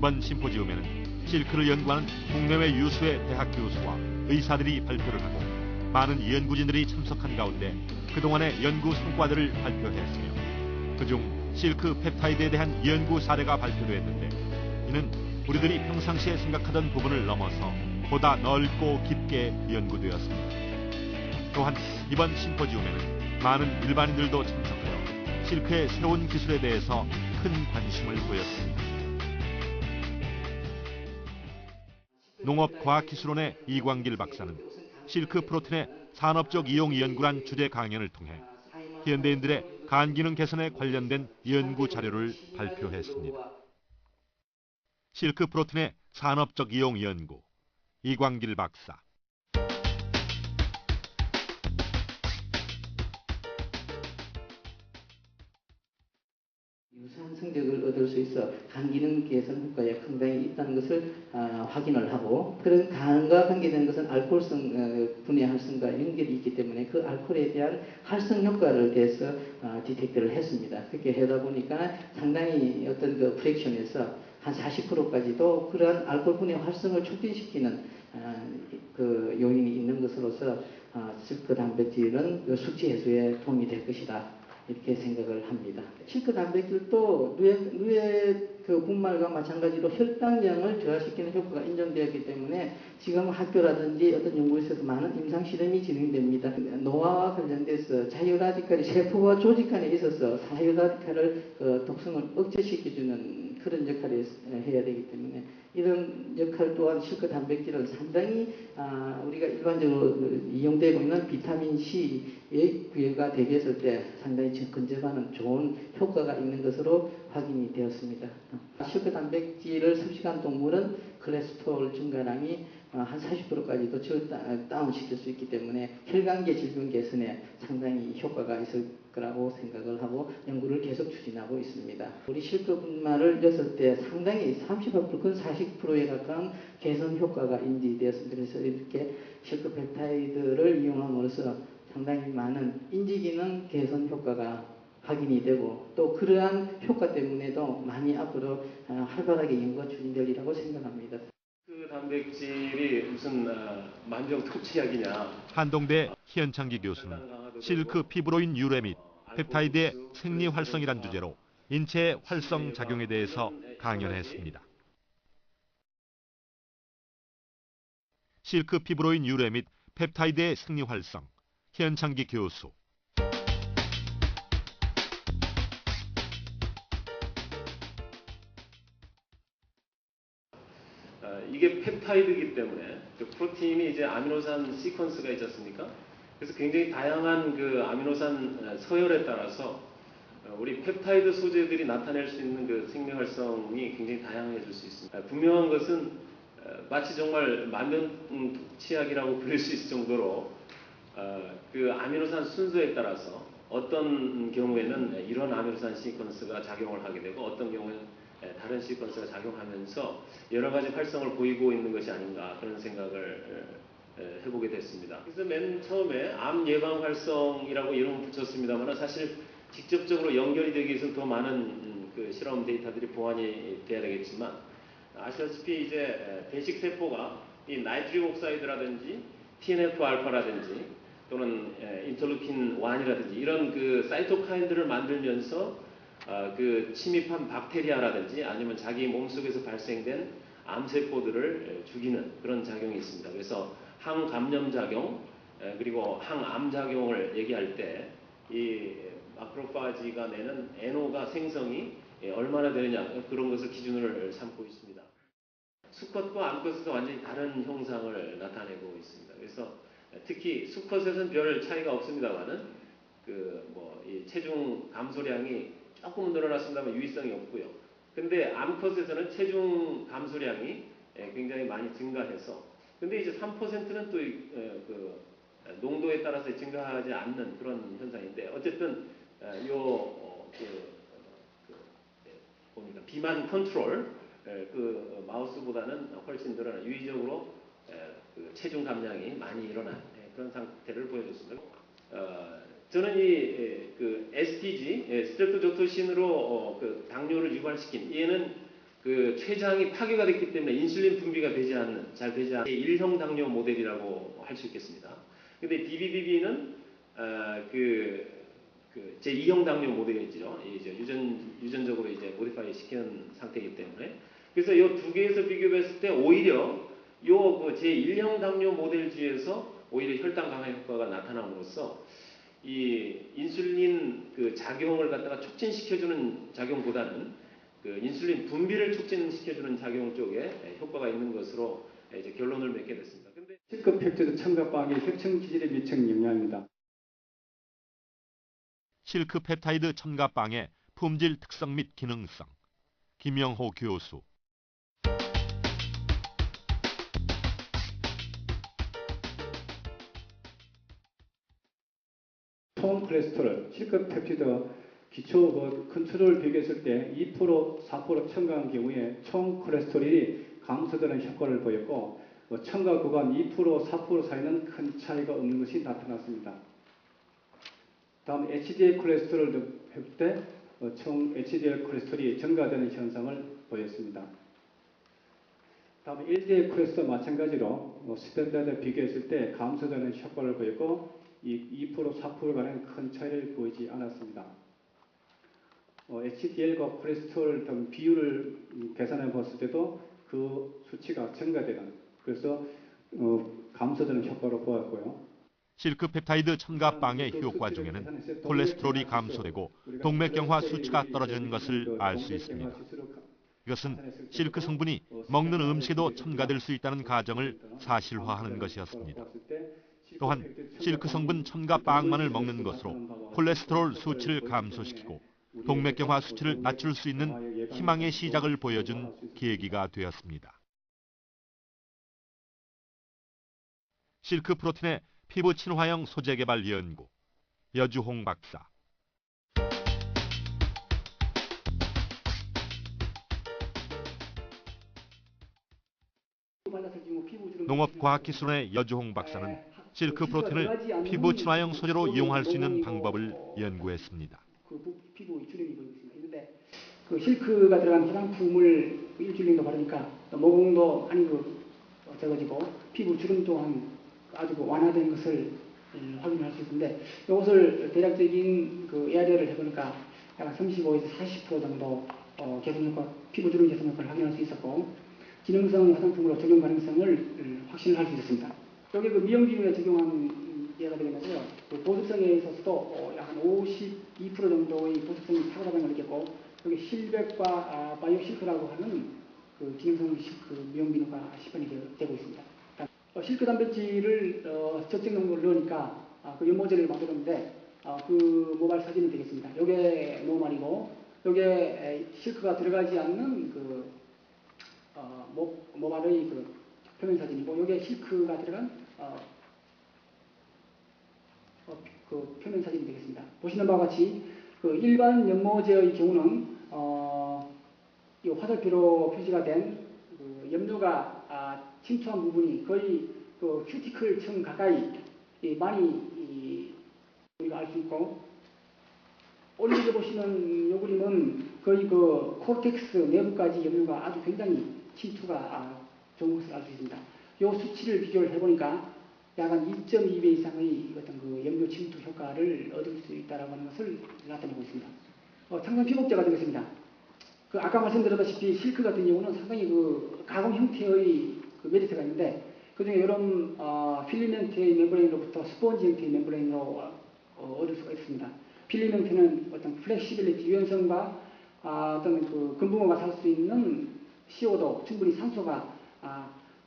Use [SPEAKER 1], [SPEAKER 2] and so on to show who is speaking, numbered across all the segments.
[SPEAKER 1] 이번 심포지움에는 실크를 연구하는 국내외 유수의 대학 교수와 의사들이 발표를 하고 많은 연구진들이 참석한 가운데 그동안의 연구 성과들을 발표했으며 그중 실크 펩타이드에 대한 연구 사례가 발표됐는데 이는 우리들이 평상시에 생각하던 부분을 넘어서 보다 넓고 깊게 연구되었습니다. 또한 이번 심포지움에는 많은 일반인들도 참석하여 실크의 새로운 기술에 대해서 큰 관심을 보였습니다. 농업과학기술원의 이광길 박사는 실크 프로틴의 산업적 이용 연구란 주제 강연을 통해 현대인들의 간 기능 개선에 관련된 연구 자료를 발표했습니다. 실크 프로틴의 산업적 이용 연구, 이광길 박사.
[SPEAKER 2] 유사한 성적을 얻을 수 있어 간 기능 개선 효과에 상당히 있다는 것을 확인을 하고, 그런 간과 관계되는 것은 알코올성 분해 활성과 연결이 있기 때문에 그 알코올에 대한 활성 효과를 대해서 디텍트를 했습니다. 그렇게 하다 보니까 상당히 어떤 그 프랙션에서 한 40%까지도 그러한 알코올 분해 활성을 촉진시키는 그 요인이 있는 것으로서 실크 단백질은 숙취 해소에 도움이 될 것이다, 이렇게 생각을 합니다. 실크 단백질도 누에 그 분말과 마찬가지로 혈당량을 저하시키는 효과가 인정되었기 때문에 지금 학교라든지 어떤 연구소에서 많은 임상 실험이 진행됩니다. 노화와 관련돼서 자유라디칼이 세포와 조직 간에 있어서 자유라디칼을 독성을 억제시켜주는 그런 역할을 해야 되기 때문에 이런 역할 또한 실크 단백질은 상당히 우리가 일반적으로 이용되고 있는 비타민 C의 부여가 되게 했을 때 상당히 근접하는 좋은 효과가 있는 것으로 확인이 되었습니다. 실크 단백질을 섭취한 동물은 콜레스테롤 증가량이 한 40%까지도 다운시킬 수 있기 때문에 혈관계 질병 개선에 상당히 효과가 있을 거라고 생각을 하고 연구를 계속 추진하고 있습니다. 우리 실크 분말을 였을 때 상당히 30%근 40%에 가까운 개선 효과가 인지되었습니다. 그래서 이렇게 실크 펩타이드를 이용함으로써 상당히 많은 인지기능 개선 효과가 확인이 되고, 또 그러한 효과 때문에도 많이 앞으로 활발하게 연구가 추진되리라고 생각합니다.
[SPEAKER 3] 그 단백질이 무슨 만병통치약이냐.
[SPEAKER 1] 한동대 현창기 교수는 실크 피브로인 유래 및 펩타이드의 생리 활성이란 주제로 인체의 활성 작용에 대해서 강연했습니다. 실크 피브로인 유래 및 펩타이드의 생리 활성, 현창기 교수.
[SPEAKER 3] 이게 펩타이드이기 때문에 프로틴이 이제 아미노산 시퀀스가 있지 않습니까? 그래서 굉장히 다양한 그 아미노산 서열에 따라서 우리 펩타이드 소재들이 나타낼 수 있는 그 생리 활성이 굉장히 다양해질 수 있습니다. 분명한 것은 마치 정말 만병통치약이라고 부를 수 있을 정도로 그 아미노산 순서에 따라서 어떤 경우에는 이런 아미노산 시퀀스가 작용을 하게 되고 어떤 경우에는 다른 시퀀스가 작용하면서 여러 가지 활성을 보이고 있는 것이 아닌가, 그런 생각을 해보게 됐습니다. 그래서 맨 처음에 암 예방 활성이라고 이름을 붙였습니다만 사실 직접적으로 연결이 되기 위해서는 더 많은 그 실험 데이터들이 보완이 돼야 되겠지만, 아시다시피 이제 배식 세포가 이 나이트릭 옥사이드라든지 TNF 알파라든지 또는 인터루킨 1이라든지 이런 그 사이토카인들을 만들면서 그 침입한 박테리아라든지 아니면 자기 몸속에서 발생된 암세포들을 죽이는 그런 작용이 있습니다. 그래서 항감염 작용 그리고 항암 작용을 얘기할 때 이 마크로파지가 내는 NO가 생성이 얼마나 되느냐, 그런 것을 기준으로 삼고 있습니다. 수컷과 암컷에서 완전히 다른 형상을 나타내고 있습니다. 그래서 특히 수컷에서는 별 차이가 없습니다만은 이 체중 감소량이 조금 늘어났습니다만 유의성이 없고요. 근데 암컷에서는 체중 감소량이 굉장히 많이 증가해서, 근데 이제 3%는 또 그 농도에 따라서 증가하지 않는 그런 현상인데, 어쨌든 보니까 비만 컨트롤 그 마우스보다는 훨씬 늘어나 유의적으로 그 체중 감량이 많이 일어난 그런 상태를 보여줬습니다. 저는 그 STG, 스트레프토토신으로 그 당뇨를 유발시킨, 얘는 그 췌장이 파괴가 됐기 때문에 인슐린 분비가 잘 되지 않는 1형 당뇨 모델이라고 할 수 있겠습니다. 근데 DBBB는 제 2형 당뇨 모델이죠. 이제 유전적으로 이제 모디파이 시키는 상태이기 때문에. 그래서 이 두 개에서 비교했을 때 오히려 제 1형 당뇨 모델주에서 오히려 혈당 강화 효과가 나타남으로써 이 인슐린 그 작용을 갖다가 촉진시켜주는 작용보다는 그 인슐린 분비를 촉진시켜주는 작용 쪽에 효과가 있는 것으로 이제 결론을 맺게 됐습니다. 근데
[SPEAKER 4] 실급 펩티드 첨가빵의 혈청 기질에 미치는 영향입니다.
[SPEAKER 1] 실크 펩타이드 첨가빵의 품질 특성 및 기능성. 김영호 교수.
[SPEAKER 4] 총 콜레스테롤, 실급 펩티드 기초 컨트롤 비교했을 때 2%, 4% 첨가한 경우에 총 콜레스테롤이 감소되는 효과를 보였고 첨가 구간 2%, 4% 사이는 큰 차이가 없는 것이 나타났습니다. 다음 HDL 콜레스테롤도 해볼 때 총 HDL 콜레스테롤이 증가되는 현상을 보였습니다. 다음 LDL 콜레스테롤 마찬가지로 스탠다드 비교했을 때 감소되는 효과를 보였고 이 2%, 4% 간의 큰 차이를 보이지 않았습니다. HDL과 콜레스테롤 등 비율을 계산해 봤을 때도 그 수치가 증가되는, 그래서 감소되는 효과로 보았고요.
[SPEAKER 1] 실크 펩타이드 첨가빵의 효과 중에는 콜레스테롤이 감소되고 동맥경화 수치가 떨어지는 것을 알 수 있습니다. 이것은 실크 성분이 먹는 음식에도 첨가될 수 있다는 가정을 사실화하는 것이었습니다. 또한 실크 성분 첨가빵만을 먹는 것으로 콜레스테롤 수치를 감소시키고 동맥경화 수치를 낮출 수 있는 희망의 시작을 보여준 계기가 되었습니다. 실크 프로틴의 피부 친화형 소재 개발 연구. 여주홍 박사. 농업과학기술원의 여주홍 박사는 실크 프로틴을 피부 친화형 소재로 이용할 수 있는 방법을 연구했습니다.
[SPEAKER 5] 피부 주름이 보이고 있습니다. 그 실크가 들어간 화장품을 일주일 정도 바르니까 모공도 많이 적어지고 피부 주름 또한 아주 완화된 것을 확인할 수 있는데, 이것을 대략적인 에어리어를 해보니까 약 35에서 40% 정도 개선 효과, 피부 주름 개선 효과를 확인할 수 있었고, 기능성 화장품으로 적용 가능성을 확신을 할 수 있었습니다. 여기 미용 비누에 적용한 예가 되겠는데요. 보습성에 있어서도 약 52% 정도의 보습성이 탁월하다는 걸 느꼈고, 여기 실백과 바이오 실크라고 하는 기능성 실크 미용 비누가 시판이 되고 있습니다. 실크 단백질을 적정 농도를 넣으니까 그 연모제를 만들었는데 그 모발 사진이 되겠습니다. 이게 노말이고, 이게 실크가 들어가지 않는 모발의 표면 사진이고, 이게 실크가 들어간 표면 사진이 되겠습니다. 보시는 바와 같이 일반 연모제의 경우는 이 화살표로 표시가 된 염료가 침투한 부분이 거의 큐티클층 가까이 많이 우리가 알 수 있고, 오른쪽에 보시는 이 그림은 거의 코르텍스 내부까지 염료가 아주 굉장히 침투가 좋은 것을 알 수 있습니다. 이 수치를 비교를 해보니까 약 한 2.2배 이상의 어떤 염료 침투 효과를 얻을 수 있다라고 하는 것을 나타내고 있습니다. 창성 피복제가 되겠습니다. 아까 말씀드렸다시피 실크 같은 경우는 상당히 가공 형태의 메리트가 있는데, 그중에 이런 필리멘트의 멤브레인으로부터 스펀지 형태의 멤브레인으로 얻을 수가 있습니다. 필리멘트는 어떤 플렉시빌리티, 유연성과 어떤 근붕어가 살 수 있는 CO도 충분히 산소가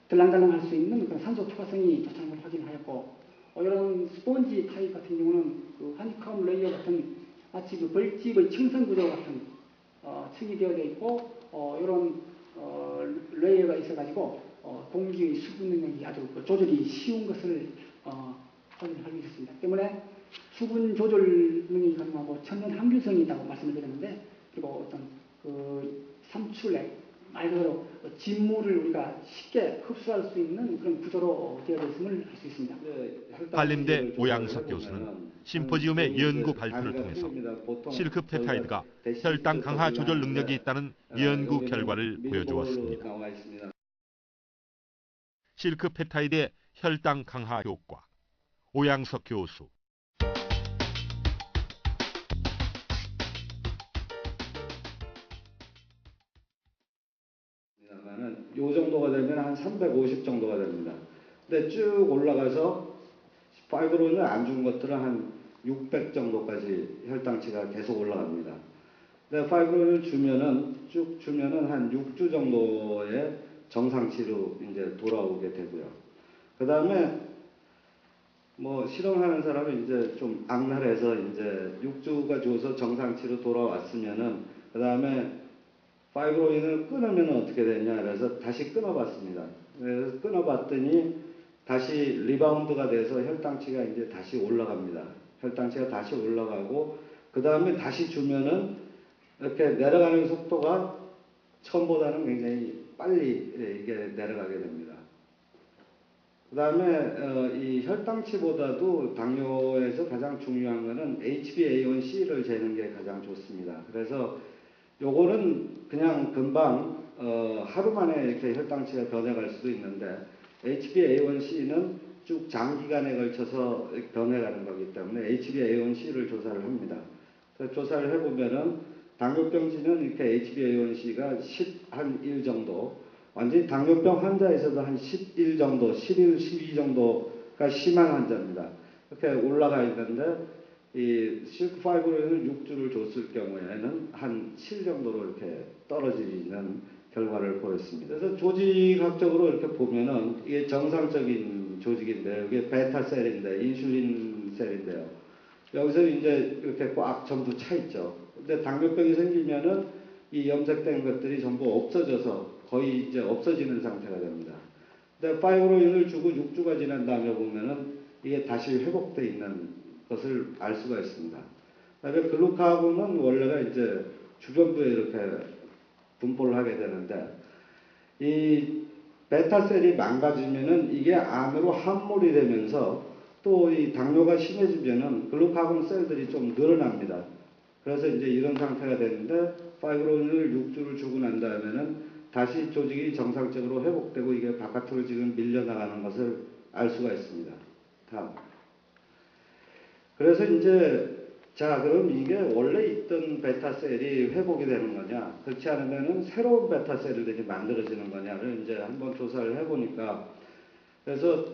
[SPEAKER 5] 들랑달랑할 수 있는 그런 산소 투과성이 좋다는 걸 확인하였고, 이런 스펀지 타입 같은 경우는 하니컴 레이어 같은 마치 벌집의 층선 구조 같은 층이 되어 있고, 이런 레이어가 있어가지고 공기의 수분 능력이 아주 조절이 쉬운 것을 확인할 수 있습니다. 때문에 수분 조절 능력이 가능하고 천연 항균성이 있다고 말씀을 드렸는데, 그리고 어떤 삼출액, 말 그대로 진물을 우리가 쉽게 흡수할 수 있는 그런 구조로 되어 있음을 알 수 있습니다.
[SPEAKER 1] 한림대 오양석 교수는 심포지움의 연구 발표를 통해서 실크 펩타이드가 혈당 강화 조절 능력이 있다는 연구 결과를 보여주었습니다. 실크 펩타이드의 혈당 강화 효과. 오양석 교수.
[SPEAKER 6] 요 정도가 되면 한 350 정도가 됩니다. 근데 쭉 올라가서 파이브로인을 안 준 것들은 한 600 정도까지 혈당치가 계속 올라갑니다. 근데 파이브로인을 쭉 주면은 한 6주 정도의 정상치로 이제 돌아오게 되고요. 그 다음에 뭐 실험하는 사람은 이제 좀 악랄해서 이제 6주가 줘서 정상치로 돌아왔으면은 그 다음에 파이브로인을 끊으면 어떻게 되냐 그래서 다시 끊어봤습니다. 그래서 끊어봤더니 다시 리바운드가 돼서 혈당치가 이제 다시 올라갑니다. 혈당치가 다시 올라가고 그 다음에 다시 주면은 이렇게 내려가는 속도가 처음보다는 굉장히 빨리 이게 내려가게 됩니다. 그 다음에 이 혈당치보다도 당뇨에서 가장 중요한 것은 HbA1c를 재는 게 가장 좋습니다. 그래서 요거는 그냥 금방 하루 만에 이렇게 혈당치가 변해갈 수도 있는데 HbA1c는 쭉 장기간에 걸쳐서 변해가는 거기 때문에 HbA1c를 조사를 합니다. 그래서 조사를 해보면은 당뇨병진은 이렇게 HbA1c가 1 정도, 완전히 당뇨병 환자에서도 한 11 정도, 11, 12 정도가 심한 환자입니다. 이렇게 올라가 있는데 이 실크 파이브로인을 6주를 줬을 경우에는 한 7 정도로 이렇게 떨어지는 결과를 보였습니다. 그래서 조직학적으로 이렇게 보면은 이게 정상적인 조직인데요. 이게 베타셀인데 인슐린 셀인데요. 여기서 이제 이렇게 꽉 전부 차 있죠. 근데 당뇨병이 생기면은 이 염색된 것들이 전부 없어져서 거의 이제 없어지는 상태가 됩니다. 근데 파이브로인을 주고 6주가 지난 다음에 보면은 이게 다시 회복돼 있는 것을 알 수가 있습니다. 그다음에 글루카곤은 원래가 이제 주변부에 이렇게 분포를 하게 되는데 이 베타셀이 망가지면은 이게 안으로 함몰이 되면서 또 이 당뇨가 심해지면은 글루카곤 셀들이 좀 늘어납니다. 그래서 이제 이런 상태가 되는데 파이브로인을 6주를 주고 난 다음에는 다시 조직이 정상적으로 회복되고 이게 바깥으로 지금 밀려나가는 것을 알 수가 있습니다. 다음. 그래서 이제 자 그럼 이게 원래 있던 베타셀이 회복이 되는 거냐 그렇지 않으면은 새로운 베타셀들이 만들어지는 거냐를 이제 한번 조사를 해보니까 그래서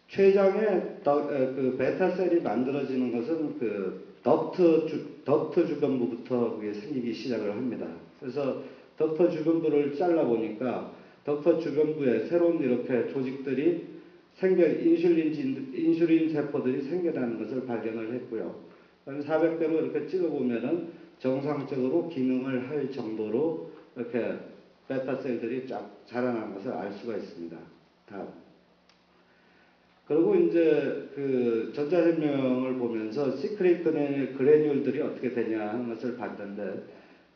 [SPEAKER 6] 췌장에 그 베타셀이 만들어지는 것은 그 덕트 주변부부터 그게 생기기 시작을 합니다. 그래서 덕트 주변부를 잘라보니까 덕트 주변부에 새로운 이렇게 조직들이 인슐린 세포들이 생겨나는 것을 발견을 했고요. 400배로 이렇게 찍어보면은 정상적으로 기능을 할 정도로 이렇게 베타셀들이 쫙 자라나는 것을 알 수가 있습니다. 다음. 그리고 이제 그 전자생명을 보면서 시크릿 그래뉴얼들이 어떻게 되냐 하는 것을 봤는데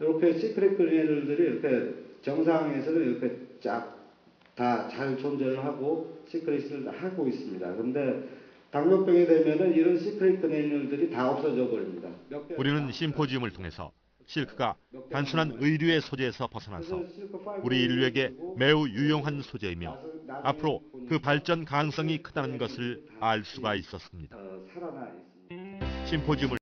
[SPEAKER 6] 이렇게 시크릿 그래뉴얼들이 이렇게 정상에서는 이렇게 쫙 다 잘 존재를 하고 시크릿을 하고 있습니다. 그런데 당뇨병이 되면은 이런 시크릿 그래뉴얼들이 다 없어져 버립니다.
[SPEAKER 1] 우리는 심포지움을 통해서 실크가 단순한 의류의 소재에서 벗어나서 우리 인류에게 매우 유용한 소재이며 앞으로 그 발전 가능성이 크다는 것을 알 수가 있었습니다. 심포지움을